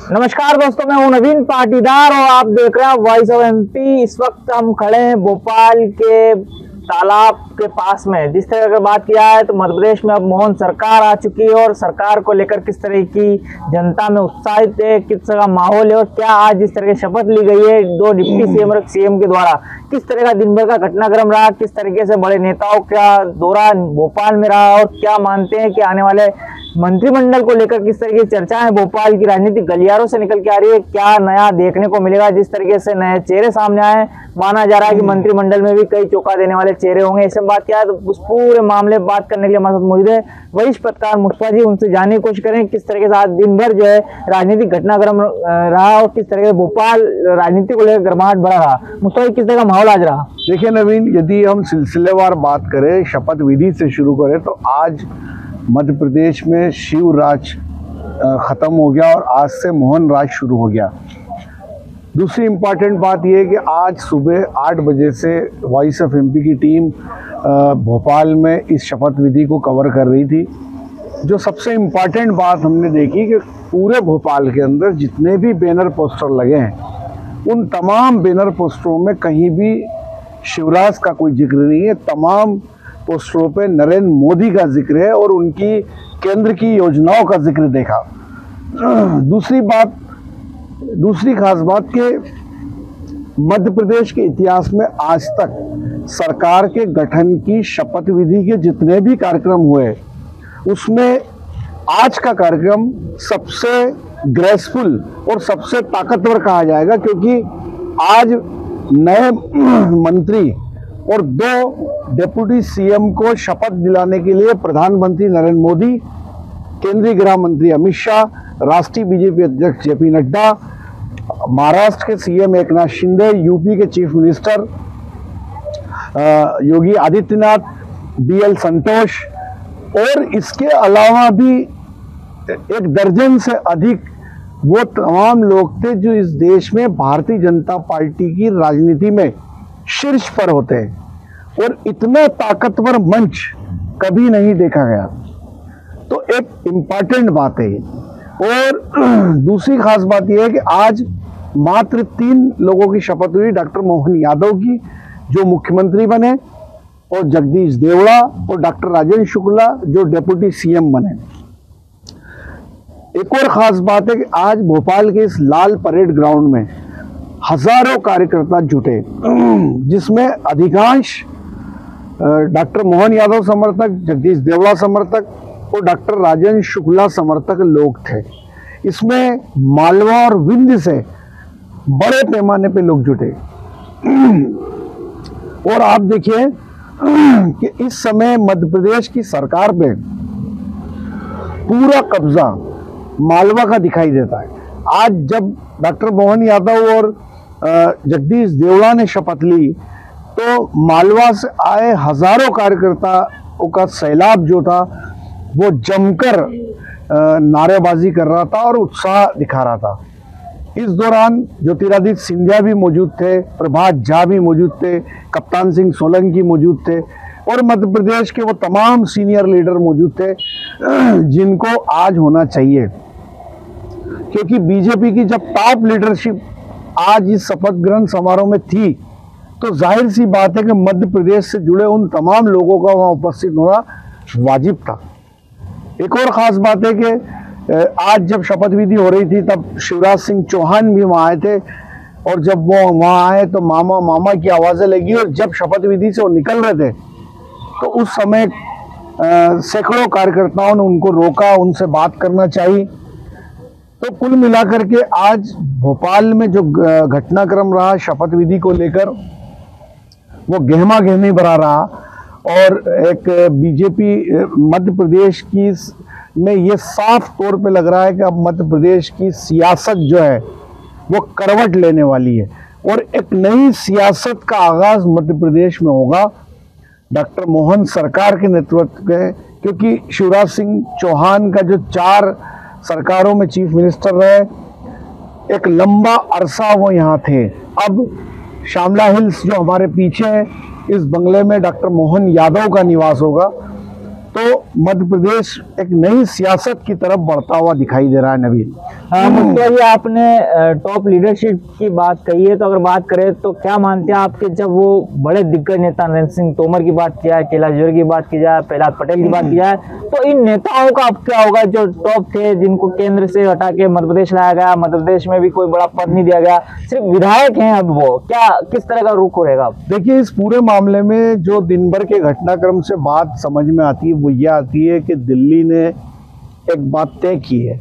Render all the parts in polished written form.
नमस्कार दोस्तों, मैं हूं नवीन पाटीदार और आप देख रहे हैं वॉइस ऑफ एमपी। इस वक्त हम खड़े हैं भोपाल के तालाब के पास में। जिस तरह की बात किया है तो मध्य प्रदेश में अब मोहन सरकार आ चुकी है और सरकार को लेकर किस तरह की जनता में उत्साहित है, किस तरह का माहौल है और क्या आज जिस तरह की शपथ ली गई है दो डिप्टी सीएम और सीएम के द्वारा, किस तरह का दिन भर का घटनाक्रम रहा, किस तरीके से बड़े नेताओं का दौरा भोपाल में रहा और क्या मानते हैं कि आने वाले मंत्रिमंडल को लेकर किस तरह की चर्चा है भोपाल की राजनीतिक गलियारों से निकल के आ रही है, क्या नया देखने को मिलेगा। जिस तरीके से नए चेहरे सामने आए, माना जा रहा है कि मंत्रिमंडल में भी कई चौंका देने वाले चेहरे होंगे। इसमें बात किया है तो उस पूरे मामले में बात करने के लिए हमारे साथ मौजूद है वरिष्ठ पत्रकार मुस्तफा जी। उनसे जानने की कोशिश करें किस तरीके से आज दिन भर जो है राजनीतिक घटनाक्रम रहा और किस तरह से भोपाल राजनीति को लेकर गर्माहट बढ़ा रहा। मुस्तफा जी, किस तरह का माहौल आज रहा? देखिए नवीन, यदि हम सिलसिलेवार बात करें, शपथ विधि से शुरू करें तो आज मध्य प्रदेश में शिव राज खत्म हो गया और आज से मोहन राज शुरू हो गया। दूसरी इम्पॉर्टेंट बात यह है कि आज सुबह 8 बजे से वॉइस ऑफ एमपी की टीम भोपाल में इस शपथ विधि को कवर कर रही थी। जो सबसे इम्पॉर्टेंट बात हमने देखी कि पूरे भोपाल के अंदर जितने भी बैनर पोस्टर लगे हैं उन तमाम बैनर पोस्टरों में कहीं भी शिवराज का कोई जिक्र नहीं है। तमाम पोस्टरों पे नरेंद्र मोदी का जिक्र है और उनकी केंद्र की योजनाओं का जिक्र देखा। दूसरी खास बात कि मध्य प्रदेश के इतिहास में आज तक सरकार के गठन की शपथ विधि के जितने भी कार्यक्रम हुए उसमें आज का कार्यक्रम सबसे ग्रेसफुल और सबसे ताकतवर कहा जाएगा, क्योंकि आज नए मंत्री और 2 डिप्टी सीएम को शपथ दिलाने के लिए प्रधानमंत्री नरेंद्र मोदी, केंद्रीय गृह मंत्री अमित शाह, राष्ट्रीय बीजेपी अध्यक्ष जेपी नड्डा, महाराष्ट्र के सीएम एकनाथ शिंदे, यूपी के chief minister Yogi Adityanath, BL संतोष और इसके अलावा भी 1 दर्जन से अधिक वो तमाम लोग थे जो इस देश में भारतीय जनता पार्टी की राजनीति में शीर्ष पर होते हैं और इतना ताकतवर मंच कभी नहीं देखा गया। तो एक इम्पॉर्टेंट बात है। और दूसरी खास बात यह है कि आज मात्र 3 लोगों की शपथ हुई, डॉक्टर मोहन यादव की जो मुख्यमंत्री बने और जगदीश देवड़ा और डॉक्टर राजेंद्र शुक्ला जो डिप्टी सीएम बने। एक और खास बात है कि आज भोपाल के इस लाल परेड ग्राउंड में हजारों कार्यकर्ता जुटे, जिसमें अधिकांश डॉक्टर मोहन यादव समर्थक, जगदीश देवड़ा समर्थक और डॉक्टर राजेंद्र शुक्ला समर्थक लोग थे। इसमें मालवा और विंध्य से बड़े पैमाने पे लोग जुटे। और आप देखिए कि इस समय मध्य प्रदेश की सरकार पे पूरा कब्जा मालवा का दिखाई देता है। आज जब डॉक्टर मोहन यादव और जगदीश देवड़ा ने शपथ ली तो मालवा से आए हजारों कार्यकर्ताओं का सैलाब जो था वो जमकर नारेबाजी कर रहा था और उत्साह दिखा रहा था। इस दौरान ज्योतिरादित्य सिंधिया भी मौजूद थे, प्रभात झा भी मौजूद थे, कप्तान सिंह सोलंकी मौजूद थे और मध्य प्रदेश के वो तमाम सीनियर लीडर मौजूद थे जिनको आज होना चाहिए, क्योंकि बीजेपी की जब टॉप लीडरशिप आज इस शपथ ग्रहण समारोह में थी तो जाहिर सी बात है कि मध्य प्रदेश से जुड़े उन तमाम लोगों का वहां उपस्थित होना वाजिब था। एक और खास बात है कि आज जब शपथ विधि हो रही थी तब शिवराज सिंह चौहान भी वहां आए थे और जब वो वहां आए तो मामा मामा की आवाजें लगी और जब शपथ विधि से वो निकल रहे थे तो उस समय सैकड़ों कार्यकर्ताओं ने उनको रोका, उनसे बात करना चाहिए। तो कुल मिलाकर के आज भोपाल में जो घटनाक्रम रहा शपथ विधि को लेकर वो गहमा गहमी भरा रहा और एक बीजेपी मध्य प्रदेश की में ये साफ तौर पे लग रहा है कि अब मध्य प्रदेश की सियासत जो है वो करवट लेने वाली है और एक नई सियासत का आगाज मध्य प्रदेश में होगा डॉक्टर मोहन सरकार के नेतृत्व में, क्योंकि शिवराज सिंह चौहान का जो 4 सरकारों में चीफ मिनिस्टर रहे, एक लंबा अरसा वो यहाँ थे। अब श्यामला हिल्स जो हमारे पीछे है, इस बंगले में डॉक्टर मोहन यादव का निवास होगा तो मध्य प्रदेश एक नई सियासत की तरफ बढ़ता हुआ दिखाई दे रहा है नवीन। मुझे ये आपने टॉप लीडरशिप की बात कही है, तो अगर बात करें तो क्या मानते हैं आपके, जब वो बड़े दिग्गज नेता नरेंद्र सिंह तोमर की बात किया है, कैलाश विजयवर्गीय की बात की जाए, प्रहलाद पटेल की बात की जाए, तो इन नेताओं का अब क्या होगा जो टॉप थे, जिनको केंद्र से हटा के मध्य प्रदेश लाया गया, मध्य प्रदेश में भी कोई बड़ा पद नहीं दिया गया, सिर्फ विधायक हैं, अब वो क्या किस तरह का रुख रहेगा? देखिए, इस पूरे मामले में जो दिन भर के घटनाक्रम से बात समझ में आती है वो ये आती है कि दिल्ली ने एक बात तय की है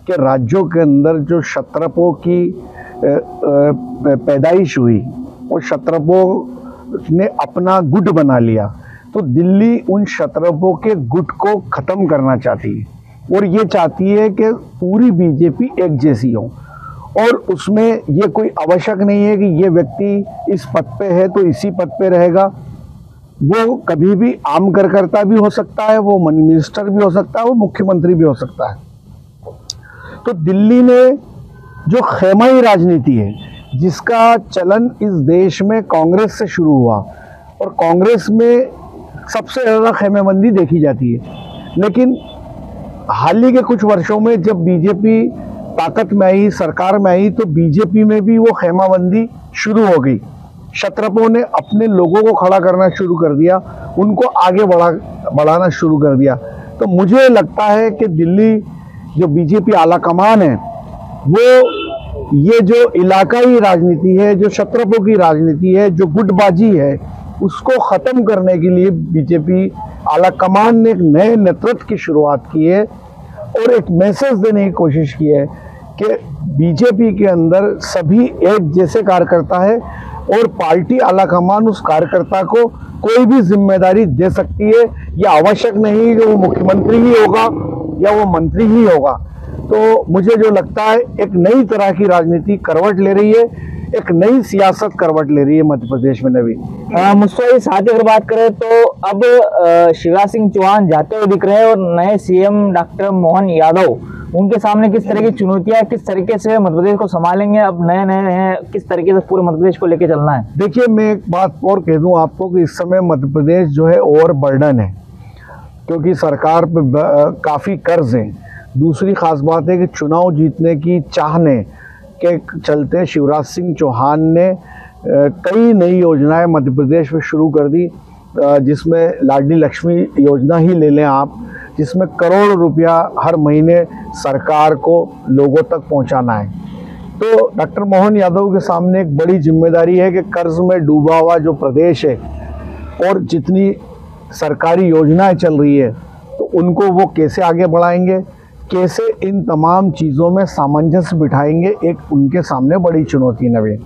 कि राज्यों के अंदर जो क्षत्रपों की पैदाइश हुई और क्षत्रपों ने अपना गुट बना लिया, तो दिल्ली उन क्षत्रपों के गुट को खत्म करना चाहती है और ये चाहती है कि पूरी बीजेपी एक जैसी हो। और उसमें ये कोई आवश्यक नहीं है कि ये व्यक्ति इस पद पे है तो इसी पद पे रहेगा, वो कभी भी आम कार्यकर्ता भी हो सकता है, वो मिनिस्टर भी हो सकता है, वो मुख्यमंत्री भी हो सकता है। तो दिल्ली में जो खेमाई राजनीति है, जिसका चलन इस देश में कांग्रेस से शुरू हुआ और कांग्रेस में सबसे ज़्यादा खेमेबंदी देखी जाती है, लेकिन हाल ही के कुछ वर्षों में जब बीजेपी ताकत में आई, सरकार में आई, तो बीजेपी में भी वो खेमाबंदी शुरू हो गई। क्षत्रपों ने अपने लोगों को खड़ा करना शुरू कर दिया, उनको आगे बढ़ाना शुरू कर दिया। तो मुझे लगता है कि दिल्ली जो बीजेपी आला कमान है, वो ये जो इलाकाई राजनीति है, जो क्षत्रपों की राजनीति है, जो गुटबाजी है, उसको ख़त्म करने के लिए बीजेपी आला कमान ने एक नए नेतृत्व की शुरुआत की है और एक मैसेज देने की कोशिश की है कि बीजेपी के अंदर सभी एक जैसे कार्यकर्ता है और पार्टी आला कमान उस कार्यकर्ता को कोई भी जिम्मेदारी दे सकती है। यह आवश्यक नहीं कि वो मुख्यमंत्री ही होगा या वो मंत्री ही होगा। तो मुझे जो लगता है एक नई तरह की राजनीति करवट ले रही है, एक नई सियासत करवट ले रही है मध्य प्रदेश में नवीन। मुझसे साथ ही अगर बात करें तो अब शिवराज सिंह चौहान जाते हुए दिख रहे हैं और नए सीएम डॉक्टर मोहन यादव, उनके सामने किस तरह की चुनौतियां, किस तरीके से मध्य प्रदेश को संभालेंगे? अब नए नए हैं, किस तरीके से पूरे मध्य प्रदेश को लेकर चलना है? देखिए, मैं एक बात और कह दूं आपको कि इस समय मध्य प्रदेश जो है ओवर बर्डन है, क्योंकि सरकार पे काफ़ी कर्ज है। दूसरी खास बात है कि चुनाव जीतने की चाहने के चलते शिवराज सिंह चौहान ने कई नई योजनाएं मध्य प्रदेश में शुरू कर दी, जिसमें लाडली लक्ष्मी योजना ही ले लें आप, जिसमें करोड़ों रुपया हर महीने सरकार को लोगों तक पहुंचाना है। तो डॉक्टर मोहन यादव के सामने एक बड़ी जिम्मेदारी है कि कर्ज में डूबा हुआ जो प्रदेश है और जितनी सरकारी योजनाएं चल रही है, तो उनको वो कैसे आगे बढ़ाएंगे, कैसे इन तमाम चीज़ों में सामंजस्य बिठाएंगे, एक उनके सामने बड़ी चुनौती नवीन।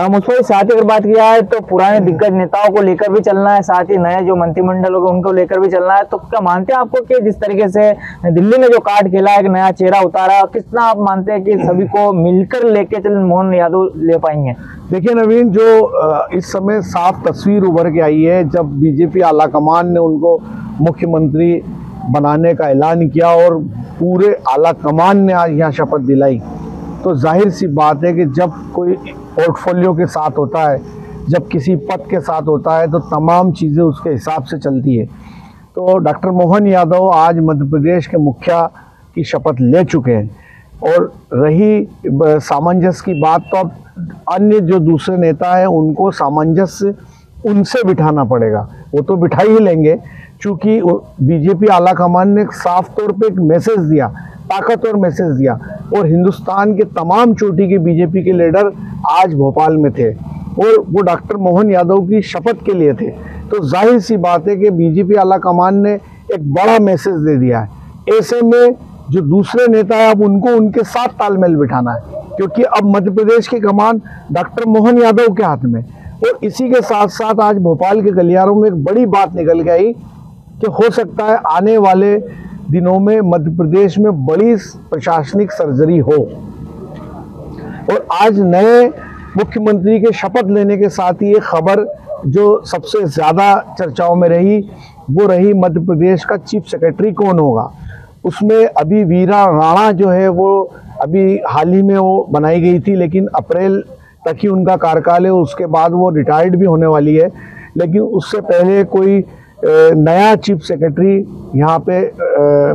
मुझसे साथ ही अगर बात किया है तो पुराने दिग्गज नेताओं को लेकर भी चलना है, साथ ही नए जो मंत्रिमंडल होगा उनको लेकर भी चलना है। तो क्या मानते हैं आपको कि जिस तरीके से दिल्ली में जो कार्ड खेला, एक नया चेहरा उतारा, कितना आप मानते हैं कि सभी को मिलकर लेके चल मोहन यादव ले पाएंगे? देखिए नवीन, जो इस समय साफ तस्वीर उभर के आई है, जब बीजेपी आला कमान ने उनको मुख्यमंत्री बनाने का ऐलान किया और पूरे आला कमान ने आज यहाँ शपथ दिलाई, तो जाहिर सी बात है कि जब कोई पोर्टफोलियो के साथ होता है, जब किसी पद के साथ होता है, तो तमाम चीज़ें उसके हिसाब से चलती है। तो डॉक्टर मोहन यादव आज मध्य प्रदेश के मुखिया की शपथ ले चुके हैं और रही सामंजस्य की बात, तो अब अन्य जो दूसरे नेता हैं उनको सामंजस्य उनसे बिठाना पड़ेगा। वो तो बिठा ही लेंगे, चूँकि बीजेपी आला कमान ने साफ तौर पे एक मैसेज दिया, ताकतवर मैसेज दिया, और हिंदुस्तान के तमाम चोटी के बीजेपी के लीडर आज भोपाल में थे और वो डॉक्टर मोहन यादव की शपथ के लिए थे। तो जाहिर सी बात है कि बीजेपी आला कमान ने एक बड़ा मैसेज दे दिया है। ऐसे में जो दूसरे नेता है, अब उनको उनके साथ तालमेल बिठाना है, क्योंकि अब मध्य प्रदेश की कमान डॉक्टर मोहन यादव के हाथ में। और इसी के साथ साथ आज भोपाल के गलियारों में एक बड़ी बात निकल के आई कि हो सकता है आने वाले दिनों में मध्य प्रदेश में बड़ी प्रशासनिक सर्जरी हो। और आज नए मुख्यमंत्री के शपथ लेने के साथ ही ये खबर जो सबसे ज़्यादा चर्चाओं में रही, वो रही मध्य प्रदेश का चीफ सेक्रेटरी कौन होगा। उसमें अभी वीरा राणा जो है वो अभी हाल ही में वो बनाई गई थी, लेकिन अप्रैल तक ही उनका कार्यकाल है, उसके बाद वो रिटायर्ड भी होने वाली है। लेकिन उससे पहले कोई नया चीफ सेक्रेटरी यहाँ पे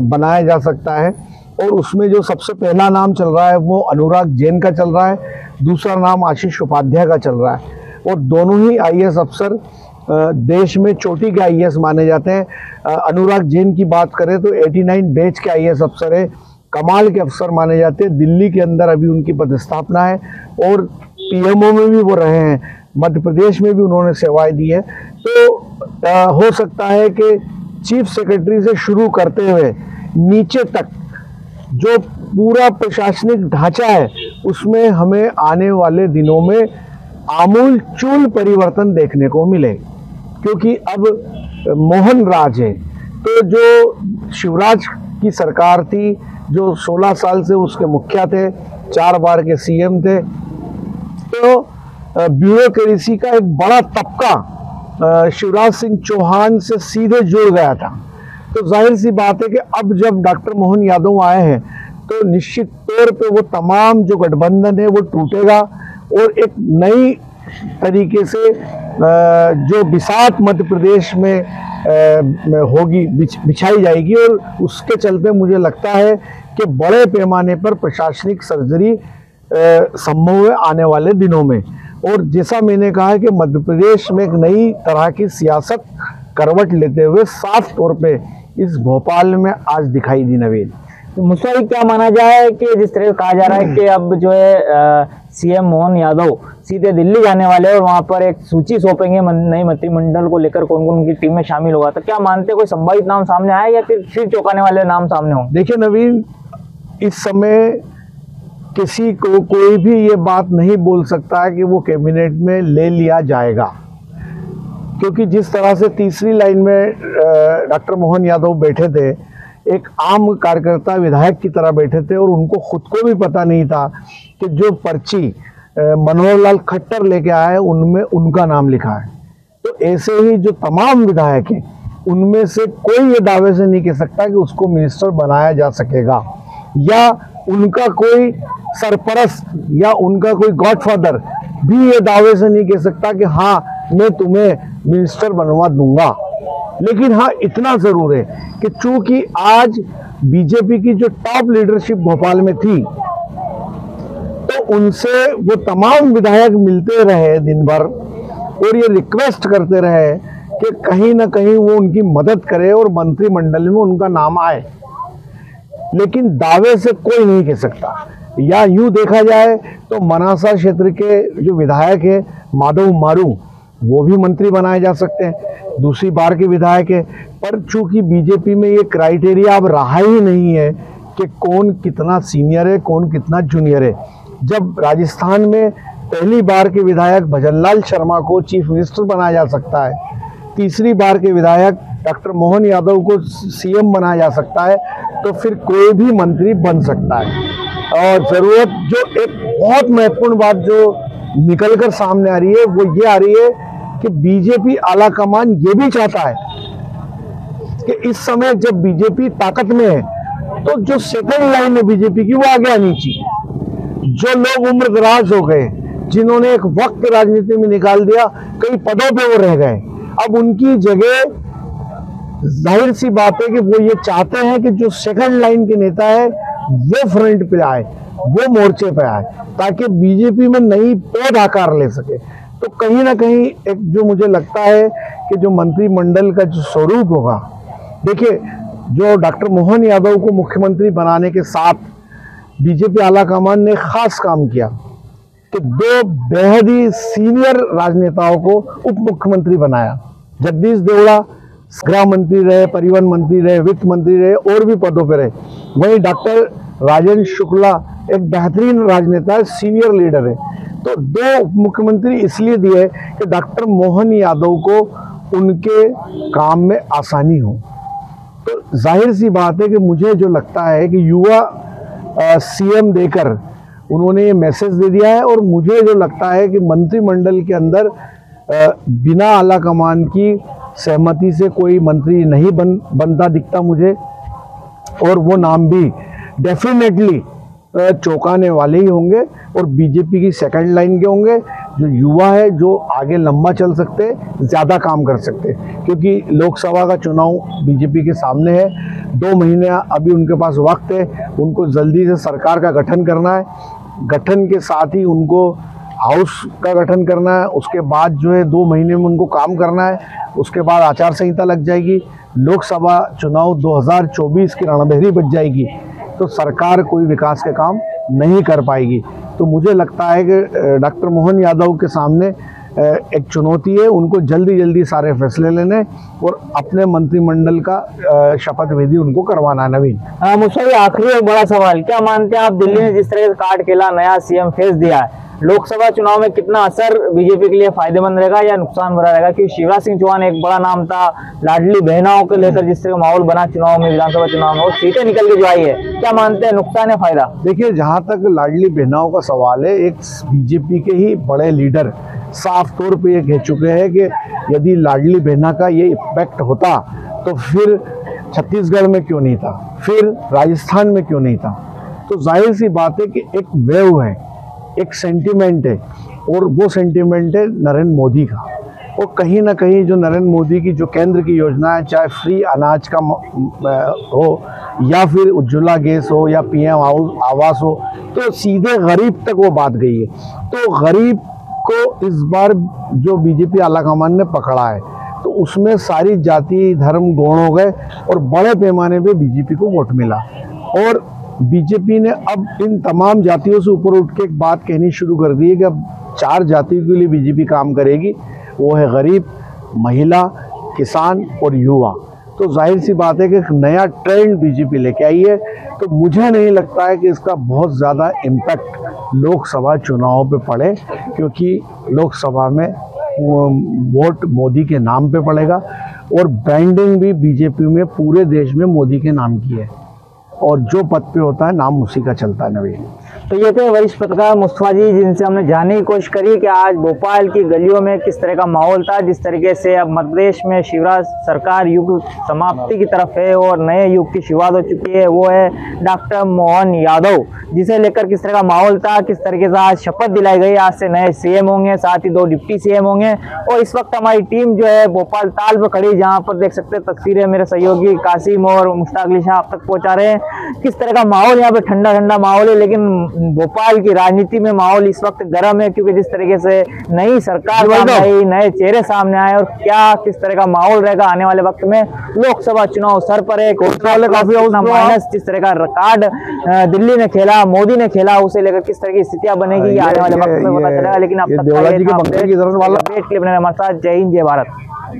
बनाया जा सकता है। और उसमें जो सबसे पहला नाम चल रहा है वो अनुराग जैन का चल रहा है, दूसरा नाम आशीष उपाध्याय का चल रहा है। और दोनों ही आईएएस अफसर देश में चोटी के आईएएस माने जाते हैं। अनुराग जैन की बात करें तो 89 बैच के आईएएस अफसर है, कमाल के अफसर माने जाते हैं। दिल्ली के अंदर अभी उनकी पदस्थापना है और पीएमओ में भी वो रहे हैं, मध्य प्रदेश में भी उन्होंने सेवाएं दी है। तो हो सकता है कि चीफ सेक्रेटरी से शुरू करते हुए नीचे तक जो पूरा प्रशासनिक ढांचा है उसमें हमें आने वाले दिनों में आमूल चूल परिवर्तन देखने को मिले, क्योंकि अब मोहन राज है। तो जो शिवराज की सरकार थी, जो 16 साल से उसके मुखिया थे, 4 बार के सीएम थे, तो ब्यूरोक्रेसी का एक बड़ा तबका शिवराज सिंह चौहान से सीधे जुड़ गया था। तो जाहिर सी बात है कि अब जब डॉक्टर मोहन यादव आए हैं तो निश्चित तौर पे वो तमाम जो गठबंधन है वो टूटेगा और एक नई तरीके से जो बिसात मध्य प्रदेश में होगी, बिछाई जाएगी। और उसके चलते मुझे लगता है कि बड़े पैमाने पर प्रशासनिक सर्जरी संभव है आने वाले दिनों में। और जैसा मैंने कहा कि मध्य प्रदेश में एक नई तरह की सियासत करवट लेते हुए साफ तौर पे इस भोपाल में आज दिखाई दी। नवीन, तो मुस्ताक क्या माना जाए कि जिस तरह कहा जा रहा है कि अब जो है सीएम मोहन यादव सीधे दिल्ली जाने वाले हैं और वहां पर एक सूची सौंपेंगे नई मंत्रिमंडल को लेकर, कौन कौन उनकी टीम में शामिल होगा, तो क्या मानते हैं कोई संभावित नाम सामने आया या फिर चौंकाने वाले नाम सामने हों? देखिए नवीन, इस समय किसी को कोई भी ये बात नहीं बोल सकता है कि वो कैबिनेट में ले लिया जाएगा, क्योंकि जिस तरह से तीसरी लाइन में डॉक्टर मोहन यादव बैठे थे, एक आम कार्यकर्ता विधायक की तरह बैठे थे और उनको खुद को भी पता नहीं था कि जो पर्ची मनोहर लाल खट्टर लेके आए उनमें उनका नाम लिखा है। तो ऐसे ही जो तमाम विधायक हैं उनमें से कोई ये दावे से नहीं कह सकता कि उसको मिनिस्टर बनाया जा सकेगा, या उनका कोई सरपरस्त या उनका कोई गॉडफादर भी ये दावे से नहीं कह सकता कि हाँ मैं तुम्हें मिनिस्टर बनवा दूंगा। लेकिन हाँ इतना जरूर है कि चूंकि आज बीजेपी की जो टॉप लीडरशिप भोपाल में थी, तो उनसे वो तमाम विधायक मिलते रहे दिन भर और ये रिक्वेस्ट करते रहे कि कहीं ना कहीं वो उनकी मदद करे और मंत्रिमंडल में उनका नाम आए। लेकिन दावे से कोई नहीं कह सकता। या यूं देखा जाए तो मनासा क्षेत्र के जो विधायक है माधव मारू, वो भी मंत्री बनाए जा सकते हैं, दूसरी बार के विधायक है। पर चूंकि बीजेपी में ये क्राइटेरिया अब रहा ही नहीं है कि कौन कितना सीनियर है, कौन कितना जूनियर है। जब राजस्थान में पहली बार के विधायक भजनलाल शर्मा को चीफ मिनिस्टर बनाया जा सकता है, तीसरी बार के विधायक डॉक्टर मोहन यादव को सीएम बनाया जा सकता है, तो फिर कोई भी मंत्री बन सकता है। और ज़रूरत जो एक बहुत महत्वपूर्ण बात जो निकलकर सामने आ रही है वो ये आ रही है कि बीजेपी आला कमान ये भी चाहता है कि इस समय जब बीजेपी ताकत में है तो जो सेकंड लाइन है बीजेपी की वो आगे आनी चाहिए। जो लोग उम्र दराज हो गए, जिन्होंने एक वक्त राजनीति में निकाल दिया, कई पदों पे वो रह गए, अब उनकी जगह जाहिर सी बात है कि वो ये चाहते हैं कि जो सेकंड लाइन के नेता है वो फ्रंट पे आए, वो मोर्चे पे आए, ताकि बीजेपी में नई पौध आकार ले सके। तो कहीं ना कहीं एक जो मुझे लगता है कि जो मंत्रिमंडल का जो स्वरूप होगा, देखिए जो डॉक्टर मोहन यादव को मुख्यमंत्री बनाने के साथ बीजेपी आला कमान ने खास काम किया कि 2 बेहद ही सीनियर राजनेताओं को उप मुख्यमंत्री बनाया। जगदीश देवड़ा गृह मंत्री रहे, परिवहन मंत्री रहे, वित्त मंत्री रहे, और भी पदों पर रहे। वहीं डॉक्टर राजेंद्र शुक्ला एक बेहतरीन राजनेता है, सीनियर लीडर है। तो 2 उप मुख्यमंत्री इसलिए दिए कि डॉक्टर मोहन यादव को उनके काम में आसानी हो। तो जाहिर सी बात है कि मुझे जो लगता है कि युवा सीएम देकर उन्होंने ये मैसेज दे दिया है, और मुझे जो लगता है कि मंत्रिमंडल के अंदर बिना आला कमान की सहमति से कोई मंत्री नहीं बनता दिखता मुझे। और वो नाम भी डेफिनेटली चौंकाने वाले ही होंगे और बीजेपी की सेकंड लाइन के होंगे, जो युवा है, जो आगे लंबा चल सकते, ज़्यादा काम कर सकते, क्योंकि लोकसभा का चुनाव बीजेपी के सामने है। 2 महीने अभी उनके पास वक्त है, उनको जल्दी से सरकार का गठन करना है। गठन के साथ ही उनको हाउस का गठन करना है, उसके बाद जो है 2 महीने में उनको काम करना है, उसके बाद आचार संहिता लग जाएगी, लोकसभा चुनाव 2024 की रणभेरी बज जाएगी, तो सरकार कोई विकास के काम नहीं कर पाएगी। तो मुझे लगता है कि डॉक्टर मोहन यादव के सामने एक चुनौती है, उनको जल्दी जल्दी सारे फैसले लेने और अपने मंत्रिमंडल का शपथ विधि उनको करवाना है। नवीन, मुझसे भी आखिरी एक बड़ा सवाल, क्या मानते हैं आप, दिल्ली ने जिस तरह से कार्ड खेला, नया सीएम फेस दिया है, लोकसभा चुनाव में कितना असर बीजेपी के लिए फायदेमंद रहेगा या नुकसान भरा रहेगा? क्योंकि शिवराज सिंह चौहान एक बड़ा नाम था, लाडली बहनाओं को लेकर जिस तरह माहौल बना चुनाव में, विधानसभा चुनाव में, और सीटें निकल के जो आई है, क्या मानते हैं, नुकसान है फायदा? देखिए, जहाँ तक लाडली बहनाओं का सवाल है, एक बीजेपी के ही बड़े लीडर साफ तौर पे ये कह चुके हैं कि यदि लाडली बहना का ये इम्पैक्ट होता तो फिर छत्तीसगढ़ में क्यों नहीं था, फिर राजस्थान में क्यों नहीं था। तो जाहिर सी बात है कि एक वेव है, एक सेंटिमेंट है, और वो सेंटिमेंट है नरेंद्र मोदी का। और कहीं ना कहीं जो नरेंद्र मोदी की जो केंद्र की योजना है, चाहे फ्री अनाज का हो या फिर उज्ज्वला गैस हो या पीएम आवास हो, तो सीधे गरीब तक वो बात गई है। तो गरीब को इस बार जो बीजेपी आलाकमान ने पकड़ा है, तो उसमें सारी जाति धर्म गौण हो गए और बड़े पैमाने पे बीजेपी को वोट मिला। और बीजेपी ने अब इन तमाम जातियों से ऊपर उठ के एक बात कहनी शुरू कर दी है कि अब 4 जातियों के लिए बीजेपी काम करेगी, वो है गरीब, महिला, किसान और युवा। तो जाहिर सी बात है कि एक नया ट्रेंड बीजेपी लेके आई है। तो मुझे नहीं लगता है कि इसका बहुत ज़्यादा इम्पैक्ट लोकसभा चुनाव पे पड़े, क्योंकि लोकसभा में वोट मोदी के नाम पे पड़ेगा और ब्रांडिंग भी बीजेपी में पूरे देश में मोदी के नाम की है, और जो पद पे होता है नाम उसी का चलता है। नवीन, तो ये थे वरिष्ठ पत्रकार मुस्तफा जी, जिनसे हमने जानने की कोशिश करी कि आज भोपाल की गलियों में किस तरह का माहौल था, जिस तरीके से अब मध्य प्रदेश में शिवराज सरकार युग समाप्ति की तरफ है और नए युग की शुरुआत हो चुकी है। वो है डॉक्टर मोहन यादव, जिसे लेकर किस तरह का माहौल था, किस तरीके से आज शपथ दिलाई गई, आज से नए सीएम होंगे, साथ ही 2 डिप्टी सीएम होंगे। और इस वक्त हमारी टीम जो है भोपाल ताल पर खड़ी, जहाँ पर देख सकते हैं तस्वीरें मेरे सहयोगी कासिम और मुश्ताक अली शाह आप तक पहुँचा रहे हैं। किस तरह का माहौल, यहाँ पे ठंडा ठंडा माहौल है, लेकिन भोपाल की राजनीति में माहौल इस वक्त गर्म है, क्योंकि जिस तरीके से नई सरकार सामने आई, नए चेहरे सामने आए, और क्या किस तरह का माहौल रहेगा आने वाले वक्त में। लोकसभा चुनाव सर पर है, काफी माइनस जिस तरह का कार्ड दिल्ली ने खेला, मोदी ने खेला, उसे लेकर किस तरह की स्थितियां बनेगी आने वाले वक्त में पता चलेगा। लेकिन अब तक हमारे साथ जय हिंद जय भारत।